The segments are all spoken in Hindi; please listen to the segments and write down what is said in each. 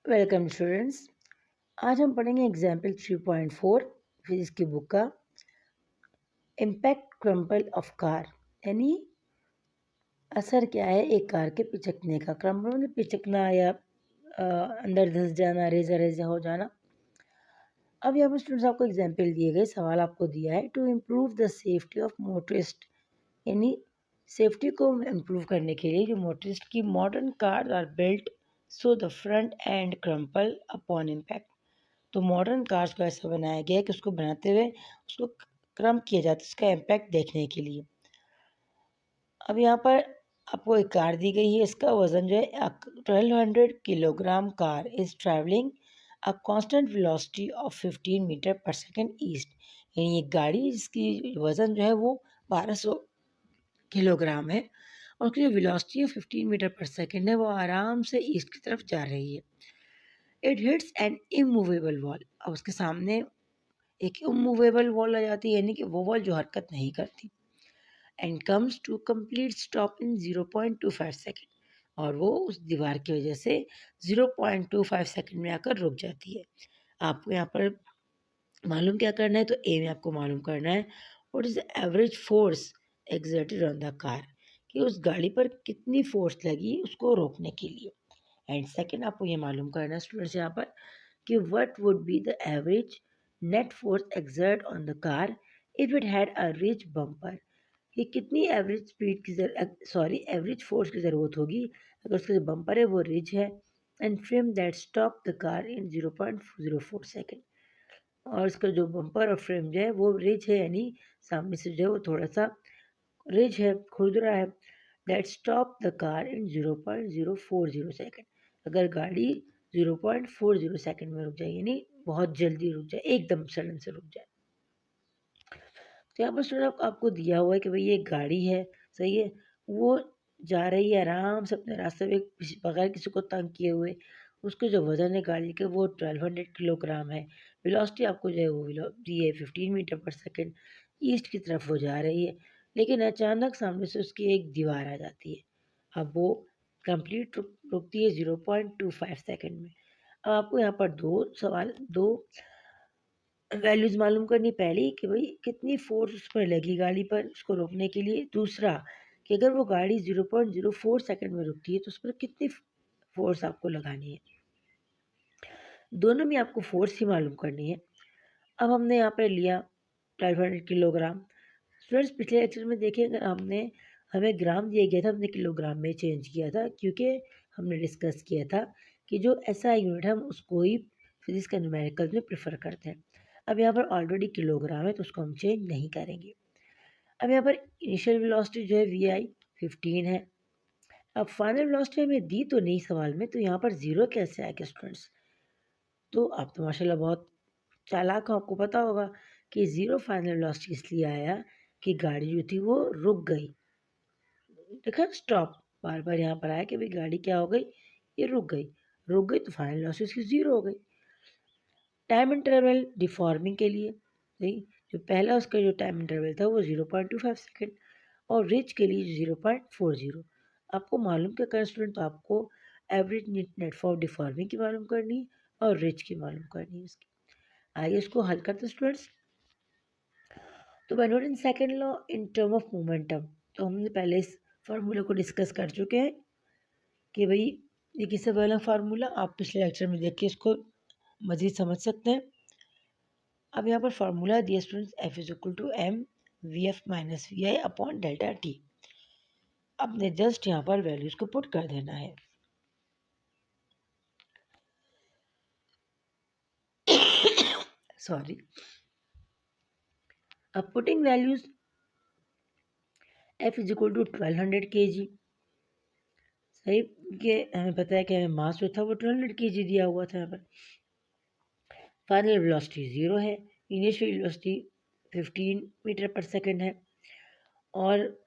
Welcome students. आज हम पढ़ेंगे एग्जाम्पल 3.4 फिजिक्स की बुक का इम्पैक्ट क्रम्पल ऑफ कार, यानी असर क्या है एक कार के पिचकने का। क्रम्पल मतलब पिचकना या अंदर धंस जाना, रेजा रेजा हो जाना। अब यहाँ पर स्टूडेंट्स आपको एग्जाम्पल दिए गए, सवाल आपको दिया है to improve the safety of motorist, यानी सेफ्टी को इम्प्रूव करने के लिए जो मोटरिस्ट की modern car are built so the front end crumple upon impact. तो मॉडर्न कार्स को ऐसा बनाया गया है कि उसको बनाते हुए उसको क्रम किया जाता है उसका इम्पैक्ट देखने के लिए। अब यहाँ पर आपको एक कार दी गई है, इसका वज़न जो है 1200 kilogram car is travelling a constant velocity of 15 metre पर सेकंड ईस्ट, यानी एक गाड़ी जिसकी वज़न जो है वो 1200 किलोग्राम है और उसकी जो वेलोसिटी है 15 मीटर पर सेकंड है, वो आराम से ईस्ट की तरफ जा रही है। It hits N immovable wall. अब उसके सामने एक इमूवेबल वॉल आ जाती है, यानी कि वो वॉल जो हरकत नहीं करती। And comes to complete stop in 0.25 second, और वो उस दीवार की वजह से 0.25 सेकेंड में आकर रुक जाती है। आपको यहाँ पर मालूम क्या करना है, तो ए में आपको मालूम करना है what is the average force exerted on the car, कि उस गाड़ी पर कितनी फोर्स लगी उसको रोकने के लिए। एंड सेकेंड आपको ये मालूम करना है स्टूडेंट्स यहाँ पर कि what would be the average net force exert on the car if it had a rich bumper, कि कितनी एवरेज स्पीड की एवरेज फोर्स की ज़रूरत होगी अगर उसका जो बम्पर है वो रिच है। And frame that stop the car in 0.04 second, और इसका जो बम्पर और फ्रेम जो है वो रिच है, यानी सामने से जो है वो थोड़ा सा रिच है, खुरदरा है। That stop the car in 0.040 second, अगर गाड़ी 0.40 सेकेंड में रुक जाए, यानी बहुत जल्दी रुक जाए, एकदम सडन से रुक जाए। तो यहाँ पर स्टूडेंट आपको दिया हुआ है कि भाई ये गाड़ी है, सही है, वो जा रही है आराम से अपने रास्ते में बगैर किसी को तंग किए हुए। उसका जो वजन है गाड़ी का वो 1200 किलोग्राम है। वेलोसिटी आपको जो है वो दी है 15 मीटर पर सेकेंड। ईस्ट की तरफ वो जा रही है, लेकिन अचानक सामने से उसकी एक दीवार आ जाती है। अब वो कंप्लीट रुकती है 0.25 सेकेंड में। अब आपको यहाँ पर दो वैल्यूज़ मालूम करनी, पहली कि भाई कितनी फोर्स उस पर लगी गाड़ी पर उसको रोकने के लिए। दूसरा कि अगर वो गाड़ी 0.04 सेकंड में रुकती है तो उस पर कितनी फोर्स आपको लगानी है। दोनों में आपको फोर्स ही मालूम करनी है। अब हमने यहाँ पर लिया 1200 किलोग्राम। स्टूडेंट्स पिछले लेक्चर में देखें, अगर हमें ग्राम दिया गया था, हमने किलोग्राम में चेंज किया था क्योंकि हमने डिस्कस किया था कि जो एसआई यूनिट हम उसको ही फिजिक्स का न्यूमेरिकल में प्रेफर करते हैं। अब यहाँ पर ऑलरेडी किलोग्राम है तो उसको हम चेंज नहीं करेंगे। अब यहाँ पर इनिशियल वेलोसिटी जो है वी आई 15 है। अब फाइनल वेलोसिटी हमें दी तो नहीं सवाल में, तो यहाँ पर ज़ीरो कैसे आएगा स्टूडेंट्स। तो आप तो माशाल्लाह बहुत चालाक हो, आपको पता होगा कि ज़ीरो फाइनल वेलोसिटी इसलिए आया कि गाड़ी जो थी वो रुक गई। देखा स्टॉप, बार बार यहाँ पर आया कि भाई गाड़ी क्या हो गई, ये रुक गई तो फाइनल वेलोसिटी इसकी ज़ीरो हो गई। टाइम इंटरवल डिफॉर्मिंग के लिए, सही, जो पहला उसका जो टाइम इंटरवल था वो 0.25 सेकेंड, और रिच के लिए 0.40। आपको मालूम क्या करना स्टूडेंट, तो आपको एवरेज नेट फॉर डिफॉर्मिंग की मालूम करनी और रिच की मालूम करनी है उसकी। आइए इसको हल करते स्टूडेंट्स। तो by Newton second law in term of momentum, तो हमने पहले इस फार्मूले को डिस्कस कर चुके हैं कि भाई ये किससे वाला फार्मूला, आप पिछले लेक्चर में देख के इसको मज़ीद समझ सकते हैं। अब यहाँ पर फार्मूला दिया students, F is equal to M V F minus V I upon delta T. आपने जस्ट यहाँ पर वैल्यूज को पुट कर देना है। सॉरी। अब putting values, F is equal to 1200 kg, सही, कि हमें पता है कि हमें मास जो था वो 1200 kg दिया हुआ था। यहाँ पर फाइनल वेलोसिटी 0 है, इनिशियल वेलोसिटी 15 मीटर पर सेकेंड है, और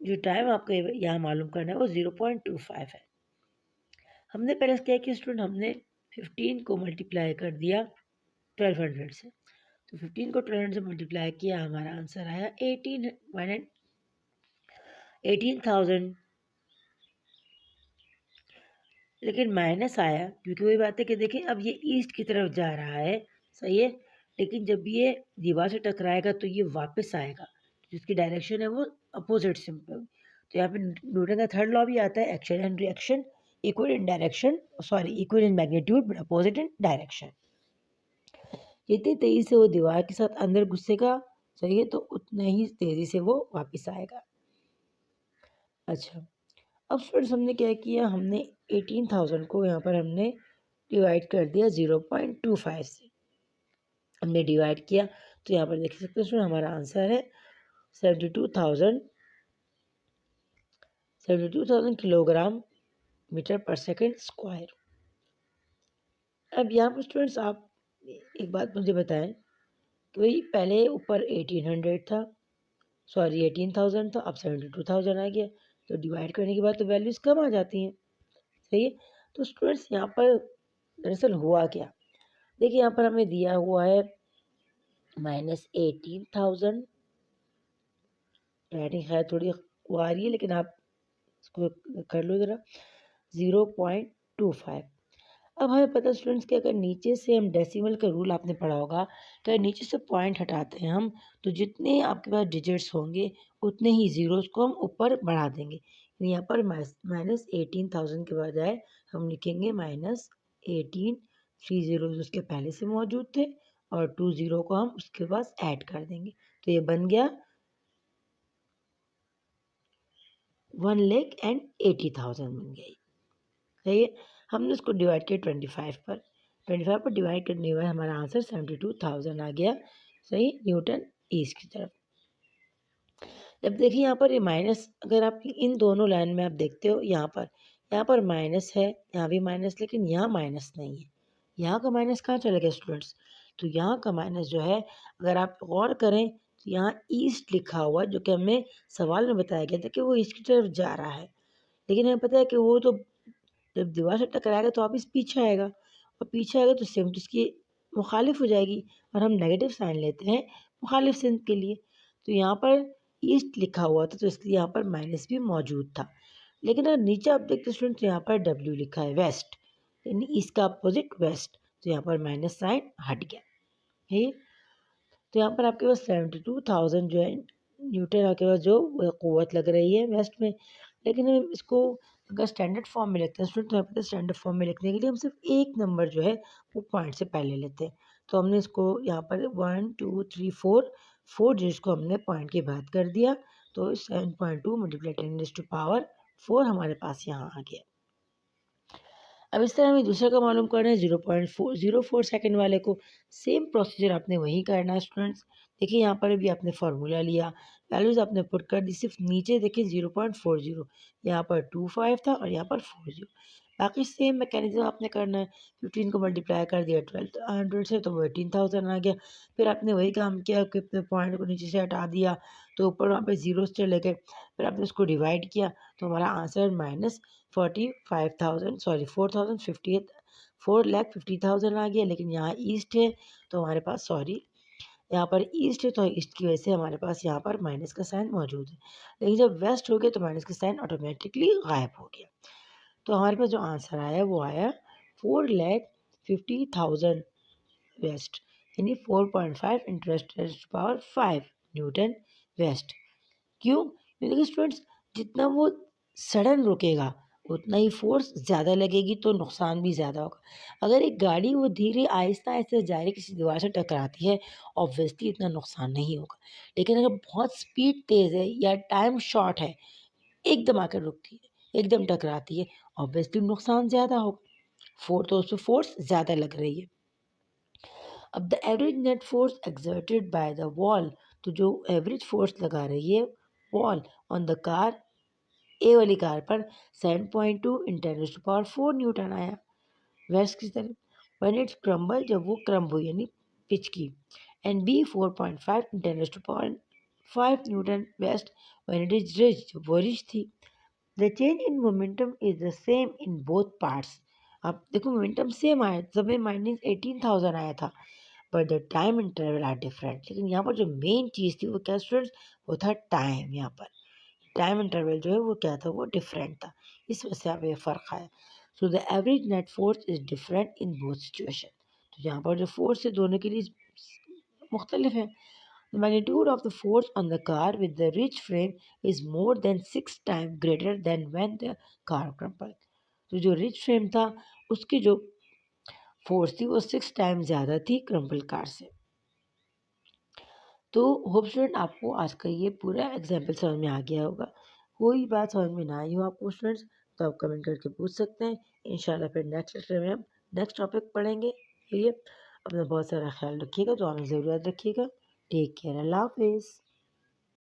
जो टाइम आपको यहाँ मालूम करना है वो 0.25 है। हमने पहले क्या किया स्टूडेंट, हमने 15 को मल्टीप्लाई कर दिया 1200 से, तो 15 को 1200 से मल्टीप्लाई किया, हमारा आंसर आया 18,000 लेकिन माइनस आया, क्योंकि वही बात है कि देखिए अब ये ईस्ट की तरफ जा रहा है, सही है, लेकिन जब ये दीवार से टकराएगा तो ये वापस आएगा, जिसकी डायरेक्शन है वो अपोजिट सिंपल। तो यहाँ पे न्यूटन का थर्ड लॉ भी आता है, action and reaction equal in direction, sorry equal in magnitude but opposite in direction. जितनी तेजी से वो दीवार के साथ अंदर घुसेगा, सही है, तो उतने ही तेजी से वो वापस आएगा। अच्छा, अब स्टूडेंट्स हमने क्या किया, हमने 18,000 को यहाँ पर हमने डिवाइड कर दिया 0.25 से, हमने डिवाइड किया, तो यहाँ पर देख सकते हैं स्टूडेंट हमारा आंसर है 72,000 किलोग्राम मीटर पर सेकेंड स्क्वायर। अब यहाँ पर स्टूडेंट्स आप एक बात मुझे बताएं कि भाई पहले ऊपर 1800 था, सॉरी 18,000 था, अब 72,000 आ गया, तो डिवाइड करने के बाद तो वैल्यूज़ कम आ जाती हैं, सही है। तो स्टूडेंट्स यहाँ पर दरअसल हुआ क्या, देखिए यहाँ पर हमें दिया हुआ है -18,000, राइटिंग है थोड़ी वो आ रही है, लेकिन आप इसको कर लो ज़रा 0.25। अब हमें पता स्टूडेंट्स कि अगर नीचे से हम डेसिमल का रूल आपने पढ़ा होगा कि अगर नीचे से पॉइंट हटाते हैं हम, तो जितने आपके पास डिजिट्स होंगे उतने ही ज़ीरोज़ को हम ऊपर बढ़ा देंगे। यानी यहाँ पर -18,000 के बजाय हम लिखेंगे -18, 3 ज़ीरोज़ उसके पहले से मौजूद थे और 2 ज़ीरो को हम उसके पास ऐड कर देंगे, तो ये बन गया 1,80,000 बन गया, सही है। हमने उसको डिवाइड किया 25 पर डिवाइड करने के बाद हमारा आंसर 72,000 आ गया, सही, न्यूटन ईस्ट की तरफ। जब देखिए यहाँ पर ये माइनस, अगर आप इन दोनों लाइन में आप देखते हो, यहाँ पर माइनस है, यहाँ भी माइनस, लेकिन यहाँ माइनस नहीं है। यहाँ का माइनस कहाँ चला गया स्टूडेंट्स, तो यहाँ का माइनस जो है, अगर आप गौर करें तो यहाँ ईस्ट लिखा हुआ है, जो कि हमें सवाल में बताया गया था कि वो ईस्ट की तरफ जा रहा है, लेकिन हमें पता है कि वो तो जब दीवार से टकराएगा तो वापस पीछे आएगा, और पीछे आएगा तो सेम तो इसकी मुखालिफ हो जाएगी, और हम नेगेटिव साइन लेते हैं मुखालिफ सेंस के लिए। तो यहाँ पर ईस्ट लिखा हुआ था, तो इसलिए यहाँ पर माइनस भी मौजूद था, लेकिन अगर नीचे आप देखते स्टूडेंट, यहाँ पर डब्ल्यू लिखा है, वेस्ट, यानी ईस्ट का अपोजिट वेस्ट, तो यहाँ पर माइनस साइन हट गया है। तो यहाँ पर आपके पास 72,000 जो है न्यूटन आपके पास जो क़ुव्वत लग रही है वेस्ट में, लेकिन हम इसको अगर स्टैंडर्ड फॉर्म में लिखते हैं स्टूडेंट, तो यहाँ पर स्टैंडर्ड फॉर्म में लिखने के लिए हम सिर्फ एक नंबर जो है वो पॉइंट से पहले लेते हैं, तो हमने इसको यहाँ पर 1 2 3 4 जिसको हमने पॉइंट के बाद कर दिया, तो 7.2 मल्टीप्लाई 10⁴ हमारे पास यहाँ आ गया। अब इस तरह हमें दूसरे का मालूम करना है 0.404 सेकंड वाले को, सेम प्रोसीजर आपने वही करना है स्टूडेंट्स। देखिए यहाँ पर भी आपने फार्मूला लिया, वैल्यूज़ आपने पुट कर दी, सिर्फ नीचे देखिए 0.40, यहाँ पर 25 था और यहाँ पर 40, बाकी सेम मैकेनिज्म आपने करना है। 15 को मल्टीप्लाई कर दिया 1200 से, तो वो 18,000 आ गया। फिर आपने वही काम किया कि अपने पॉइंट को नीचे से हटा दिया, तो ऊपर वहाँ पे जीरोस चले गए, फिर आपने उसको डिवाइड किया, तो हमारा आंसर -45,000, सॉरी 4,50,000 आ गया। लेकिन यहाँ ईस्ट है तो हमारे पास, सॉरी यहाँ पर ईस्ट है तो ईस्ट की वजह से हमारे पास यहाँ पर माइनस का साइन मौजूद है, लेकिन जब वेस्ट हो गया तो माइनस का साइन ऑटोमेटिकली गायब हो गया। तो हमारे पास जो आंसर आया वो आया 4,50,000 वेस्ट, यानी 4.5 इंटरेस्ट पावर 5 न्यूटन वेस्ट। क्यों, क्योंकि स्टूडेंट्स जितना वो सडन रुकेगा उतना ही फोर्स ज़्यादा लगेगी, तो नुकसान भी ज़्यादा होगा। अगर एक गाड़ी वो धीरे आहिस्ता आहिस्ता जा रही किसी दीवार से टकराती है, ऑब्वियसली इतना नुकसान नहीं होगा, लेकिन अगर बहुत स्पीड तेज़ है या टाइम शॉर्ट है, एकदम आकर रुकती है, एकदम टकराती है, ऑब्वियसली नुकसान ज़्यादा होगा, तो उसमें फोर्स ज़्यादा लग रही है। अब the average net force exerted by the wall, तो जो एवरेज फोर्स लगा रही है वॉल ऑन द कार, ए वाली कार पर 7.2 × 10⁴ न्यूटन आया वेस्ट की तरफ। व्हेन इट्स क्रम्बल, जब वो क्रम्ब हुई यानी पिच की, and B 4.5 × 10⁵ newton west. When it is ridge, जब वो रिज थी। The change in momentum is the same in both parts. अब देखो मोमेंटम सेम आया, जब -18,000 आया था, but the time interval are different. लेकिन यहाँ पर जो मेन चीज़ थी वो क्या स्टूडेंट्स, वो था टाइम। यहाँ पर टाइम इंटरवल जो है वो क्या था, वो डिफरेंट था, इस वजह से यहाँ पे फ़र्क आया। So the average net force is different in both situation. तो यहाँ पर जो फोर्स है दोनों के लिए मुख्तलिफ है। The magnitude of the force on the car with the ridge frame is more than 6 times greater than when the car crumpled. तो जो रिच फ्रेम था उसकी जो फोर्स थी वो 6 टाइम ज़्यादा थी क्रम्पल कार से। तो होप स्टूडेंट आपको आज का ये पूरा एग्जाम्पल समझ में आ गया होगा। कोई बात समझ में ना आई हो आपको स्टूडेंट्स तो आप कमेंट करके पूछ सकते हैं। इंशाल्लाह फिर नेक्स्ट लेक्चर में हम नेक्स्ट टॉपिक पढ़ेंगे। ये अपना बहुत सारा ख्याल रखिएगा, तो हमें ज़रूरत रखिएगा। टेक केयर, अल्लाह हाफिज़।